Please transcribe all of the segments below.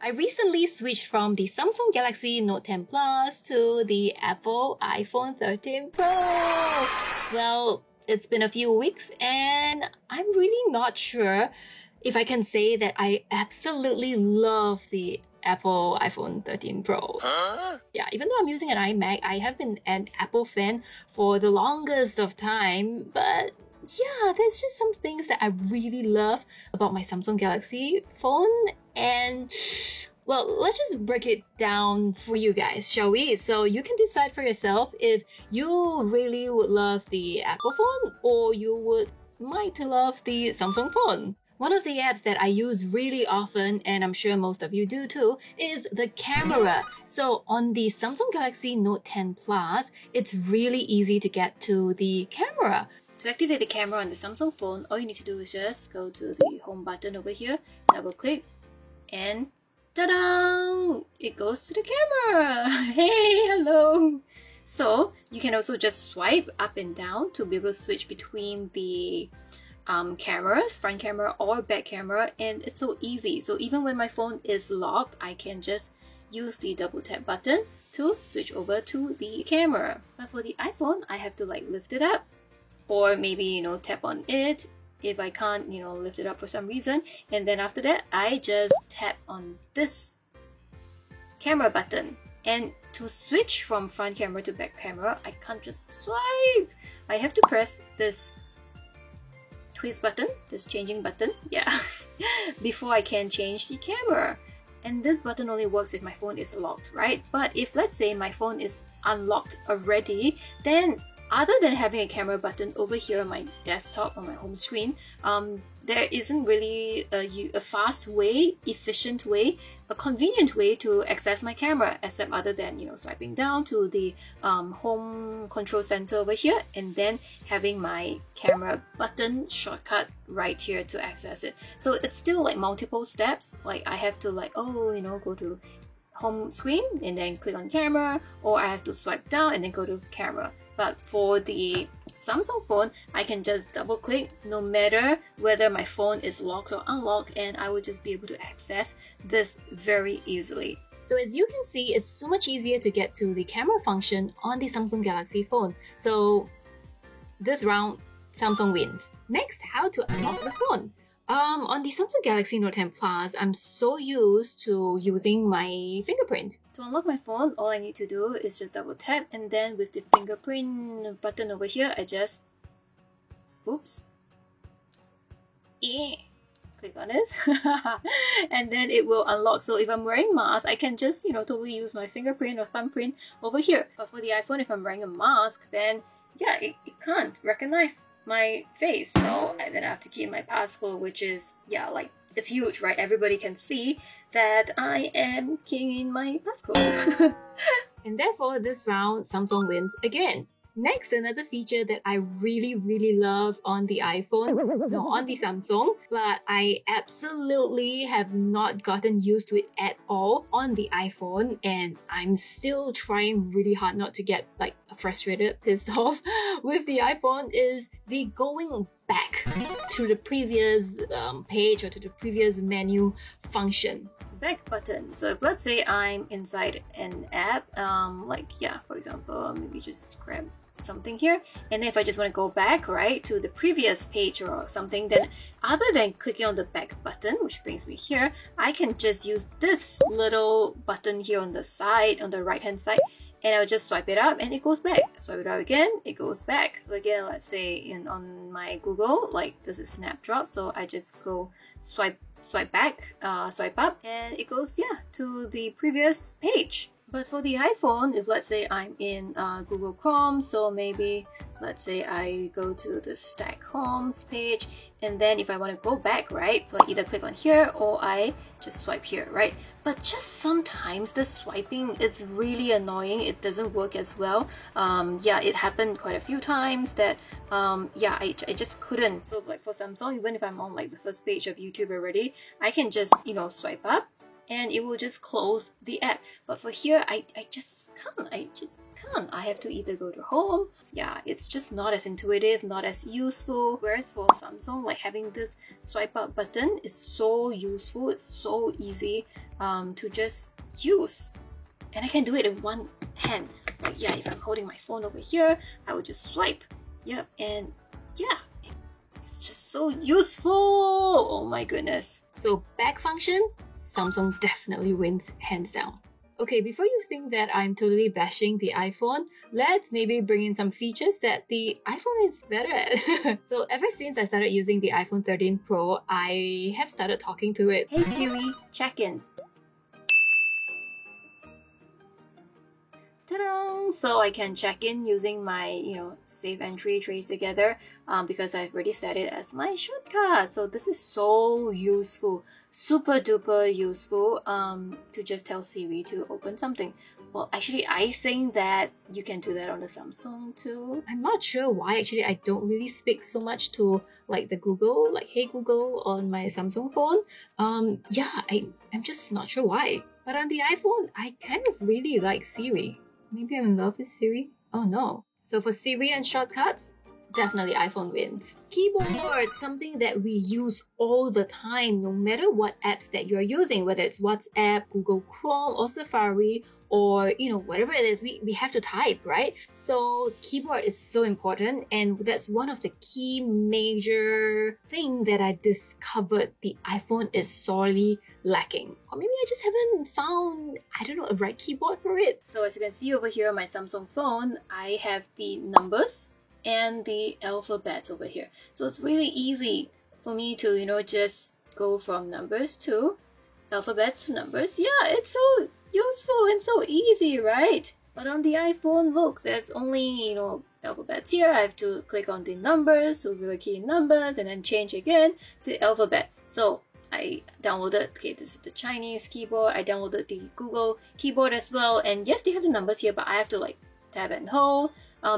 I recently switched from the Samsung Galaxy Note 10 Plus to the Apple iPhone 13 Pro. Well, it's been a few weeks and I'm really not sure if I can say that I absolutely love the Apple iPhone 13 Pro. Yeah, even though I'm using an iMac, I have been an Apple fan for the longest of time, but yeah, there's just some things that I really love about my Samsung Galaxy phone, and well, let's just break it down for you guys, shall we? So you can decide for yourself if you really would love the Apple phone or you might love the Samsung phone. One of the apps that I use really often, and I'm sure most of you do too, is the camera. So on the Samsung Galaxy Note 10 Plus, it's really easy to get to the camera. To activate the camera on the Samsung phone, all you need to do is just go to the home button over here, double click, and ta-da! It goes to the camera! Hey, hello! So you can also just swipe up and down to be able to switch between the cameras, front camera or back camera, and it's so easy. So even when my phone is locked, I can just use the double tap button to switch over to the camera. But for the iPhone, I have to like lift it up or maybe tap on it if I can't lift it up for some reason, and then after that I just tap on this camera button. And to switch from front camera to back camera, I can't just swipe. I have to press this twist button, this changing button, yeah, before I can change the camera. And this button only works if my phone is locked, right? But if let's say my phone is unlocked already, then other than having a camera button over here on my desktop, on my home screen, there isn't really a fast way, efficient way, a convenient way to access my camera, except other than swiping down to the home control center over here and then having my camera button shortcut right here to access it. So it's still like multiple steps. Like I have to go to home screen and then click on camera, or I have to swipe down and then go to camera. But for the Samsung phone, I can just double click no matter whether my phone is locked or unlocked, and I will just be able to access this very easily. So as you can see, it's so much easier to get to the camera function on the Samsung Galaxy phone. So this round, Samsung wins. Next, how to unlock the phone. On the Samsung Galaxy Note 10 Plus, I'm so used to using my fingerprint. To unlock my phone, all I need to do is just double tap, and then with the fingerprint button over here, I just click on it and then it will unlock. So if I'm wearing mask, I can just totally use my fingerprint or thumbprint over here. But for the iPhone, if I'm wearing a mask, then yeah, it can't recognize my face, so then I have to key in my passcode, which is it's huge, right? Everybody can see that I am keying in my passcode. And therefore this round Samsung wins again. Next, another feature that I really love on the iPhone, no, on the Samsung, but I absolutely have not gotten used to it at all on the iPhone, and I'm still trying really hard not to get frustrated, pissed off with the iPhone, is the going back to the previous page or to the previous menu function. Back button. So if let's say I'm inside an app, for example, maybe just grab something here, and then if I just want to go back to the previous page or something, then other than clicking on the back button, which brings me here, I can just use this little button here on the side, on the right hand side, and I'll just swipe it up and it goes back. Swipe it up again, it goes back. So again, let's say on my Google, this is Snapdrop, so I just go swipe back, swipe up, and it goes to the previous page. But for the iPhone, if let's say I'm in Google Chrome, so maybe let's say I go to the Stack Homes page, and then if I want to go back, so I either click on here or I just swipe here, right? But just sometimes the swiping, it's really annoying. It doesn't work as well. It happened quite a few times that I just couldn't. So for Samsung, even if I'm on the first page of YouTube already, I can just swipe up and it will just close the app. But for here, I just can't. I just can't. I have to either go to home. Yeah, it's just not as intuitive, not as useful. Whereas for Samsung, like having this swipe up button is so useful. It's so easy to just use. And I can do it in one hand. Like, yeah, if I'm holding my phone over here, I would just swipe. Yep, and yeah, it's just so useful. Oh my goodness. So back function, Samsung definitely wins hands down. Okay, before you think that I'm totally bashing the iPhone, let's maybe bring in some features that the iPhone is better at. So ever since I started using the iPhone 13 Pro, I have started talking to it. Hey Siri, check in. Ta-da! So I can check in using my, save entry trace together because I've already set it as my shortcut. So this is so useful, super duper useful to just tell Siri to open something. Well, actually, I think that you can do that on the Samsung too. I'm not sure why actually I don't really speak so much to like the Google, like Hey Google on my Samsung phone. Yeah, I'm just not sure why. But on the iPhone, I kind of really like Siri. Maybe I'm in love with Siri? Oh no. So for Siri and shortcuts, definitely iPhone wins. Keyboard, something that we use all the time, no matter what apps that you're using, whether it's WhatsApp, Google Chrome, or Safari, or whatever it is, we have to type, right? So keyboard is so important, and that's one of the key major thing that I discovered the iPhone is sorely lacking. Or maybe I just haven't found, a right keyboard for it. So as you can see over here on my Samsung phone, I have the numbers and the alphabets over here. So it's really easy for me to, just go from numbers to alphabets to numbers. Yeah, it's so useful and so easy, right? But on the iPhone, look, there's only, alphabets here. I have to click on the numbers, so we will key in numbers and then change again to alphabet. So I downloaded, okay, this is the Chinese keyboard. I downloaded the Google keyboard as well. And yes, they have the numbers here, but I have to like tab and hold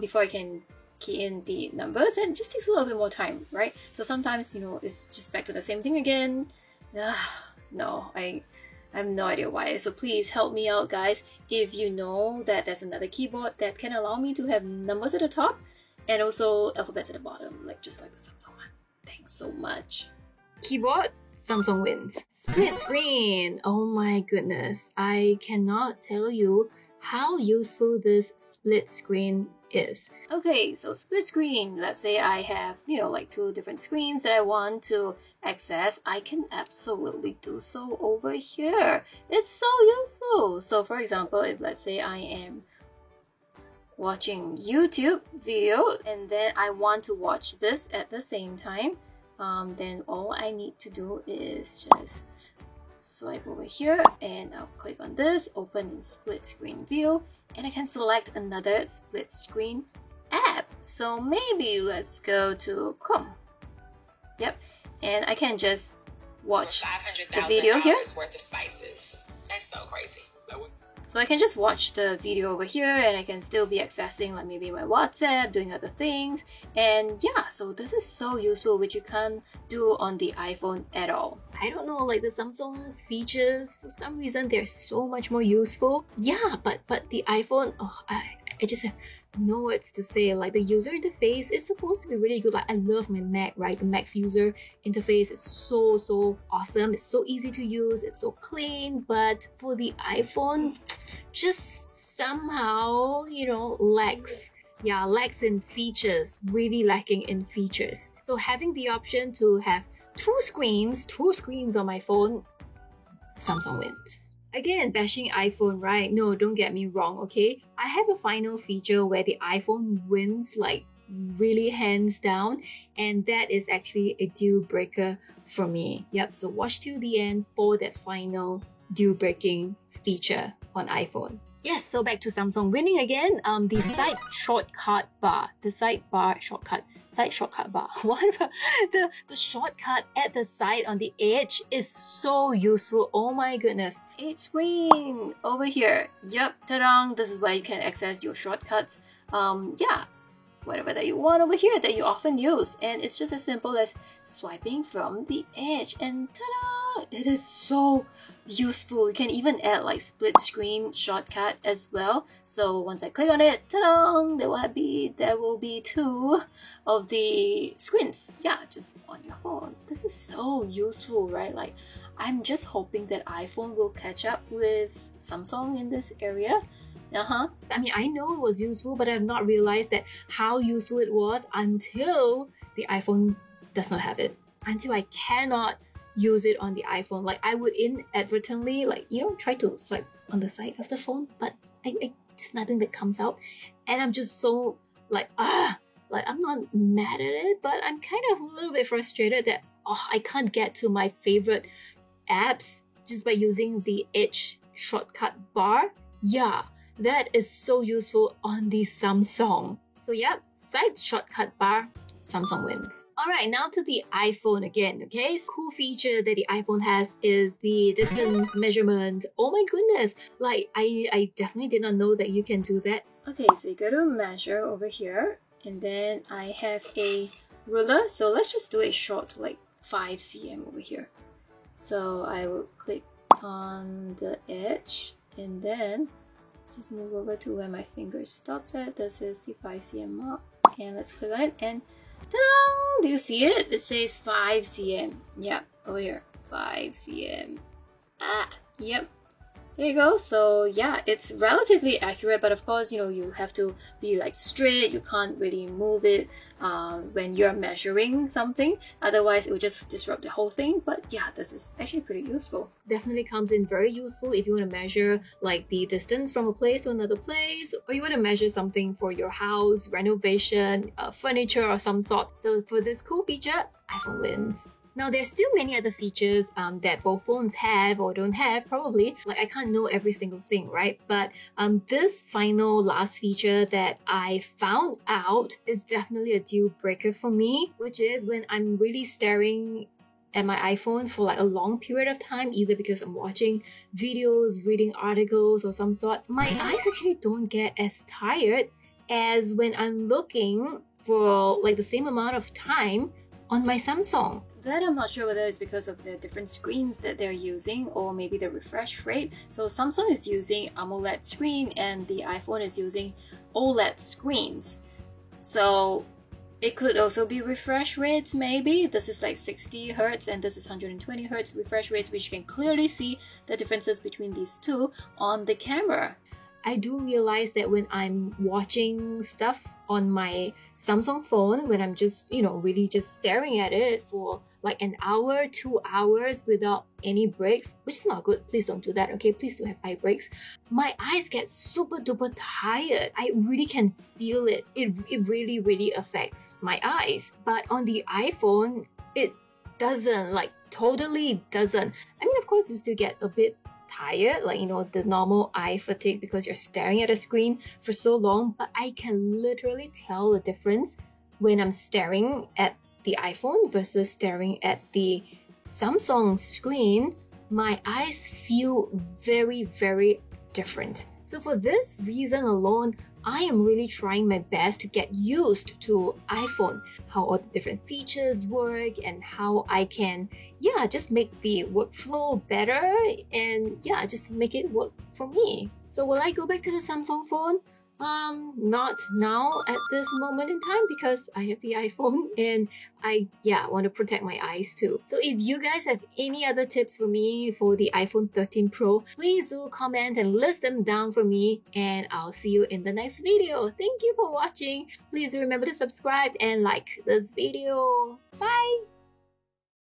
before I can key in the numbers, and it just takes a little bit more time, right? So sometimes, it's just back to the same thing again. No, I have no idea why. So please help me out, guys. If you know that there's another keyboard that can allow me to have numbers at the top and also alphabets at the bottom, just like the Samsung one. Thanks so much. Keyboard, Samsung wins. Split screen. Oh my goodness. I cannot tell you how useful this split screen is. Okay, so split screen. Let's say I have, like 2 different screens that I want to access. I can absolutely do so over here. It's so useful. So for example, if let's say I am watching YouTube video and then I want to watch this at the same time, then all I need to do is just swipe over here and I'll click on this, open in split screen view, and I can select another split screen app. So maybe let's go to Chrome. Yep, and I can just watch the video here. Worth of spices. That's so crazy. So I can just watch the video over here and I can still be accessing like maybe my WhatsApp, doing other things. And yeah, so this is so useful, which you can't do on the iPhone at all. I don't know, like the Samsung's features, for some reason they're so much more useful. Yeah, but the iPhone, I just have no words to say. Like the user interface is supposed to be really good. Like I love my Mac, right? The Mac's user interface is so awesome. It's so easy to use. It's so clean. But for the iPhone, just somehow, lacks. Yeah, lacks in features. Really lacking in features. So having the option to have two screens on my phone, Samsung wins. Again, bashing iPhone, right? No, don't get me wrong, okay? I have a final feature where the iPhone wins like really hands down, and that is actually a deal breaker for me. Yep, so watch till the end for that final deal breaking feature on iPhone. Yes, so back to Samsung winning again. The side shortcut bar, side shortcut bar. What about the shortcut at the side on the edge is so useful. Oh my goodness. Edge screen over here. Yep, ta-da! This is where you can access your shortcuts. Yeah, whatever that you want over here that you often use. And it's just as simple as swiping from the edge. And ta-da! It is so useful. You can even add like split screen shortcut as well. So once I click on it, ta-da, there will be two of the screens. Yeah, just on your phone. This is so useful, right? Like, I'm just hoping that iPhone will catch up with Samsung in this area. I mean, I know it was useful, but I have not realized that how useful it was until the iPhone does not have it. Until I cannot use it on the iPhone. Like, I would inadvertently, like, you know, try to swipe on the side of the phone, but I just nothing that comes out. And I'm just so like, like, I'm not mad at it, but I'm kind of a little bit frustrated that I can't get to my favorite apps just by using the Edge shortcut bar. Yeah, that is so useful on the Samsung. So yeah, side shortcut bar, Samsung wins. Alright, now to the iPhone again, okay? Cool feature that the iPhone has is the distance measurement. Oh my goodness, like I definitely did not know that you can do that. Okay, so you go to measure over here, and then I have a ruler. So let's just do it short, like 5 cm over here. So I will click on the edge and then just move over to where my finger stops at. This is the 5 cm mark, and let's click on it, and ta-da! Do you see it? It says 5 cm. Yep, over here, 5 cm. Yep. There you go. So yeah, it's relatively accurate, but of course, you know, you have to be like straight. You can't really move it when you're measuring something. Otherwise, it will just disrupt the whole thing. But yeah, this is actually pretty useful. Definitely comes in very useful if you want to measure like the distance from a place to another place, or you want to measure something for your house, renovation, furniture or some sort. So for this cool feature, iPhone wins. Now, there's still many other features that both phones have or don't have, probably. Like, I can't know every single thing, right? But this final last feature that I found out is definitely a deal breaker for me, which is when I'm really staring at my iPhone for like a long period of time, either because I'm watching videos, reading articles or some sort, my eyes actually don't get as tired as when I'm looking for like the same amount of time on my Samsung. That I'm not sure whether it's because of the different screens that they're using or maybe the refresh rate. So Samsung is using AMOLED screen and the iPhone is using OLED screens. So it could also be refresh rates maybe. This is like 60 Hz and this is 120 Hz refresh rates, which you can clearly see the differences between these two on the camera. I do realize that when I'm watching stuff on my Samsung phone, when I'm just, you know, really just staring at it for like an hour, 2 hours without any breaks, which is not good. Please don't do that, okay? Please do have eye breaks. My eyes get super duper tired. I really can feel it. It really, really affects my eyes. But on the iPhone, it doesn't, like totally doesn't. I mean, of course, you still get a bit tired, like, you know, the normal eye fatigue because you're staring at a screen for so long, but I can literally tell the difference when I'm staring at the iPhone versus staring at the Samsung screen. My eyes feel very, very different. So for this reason alone, I am really trying my best to get used to iPhone, how all the different features work and how I can, yeah, just make the workflow better and yeah, just make it work for me. So will I go back to the Samsung phone? Not now at this moment in time because I have the iPhone and I want to protect my eyes too. So if you guys have any other tips for me for the iPhone 13 Pro, please do comment and list them down for me and I'll see you in the next video. Thank you for watching. Please remember to subscribe and like this video. Bye!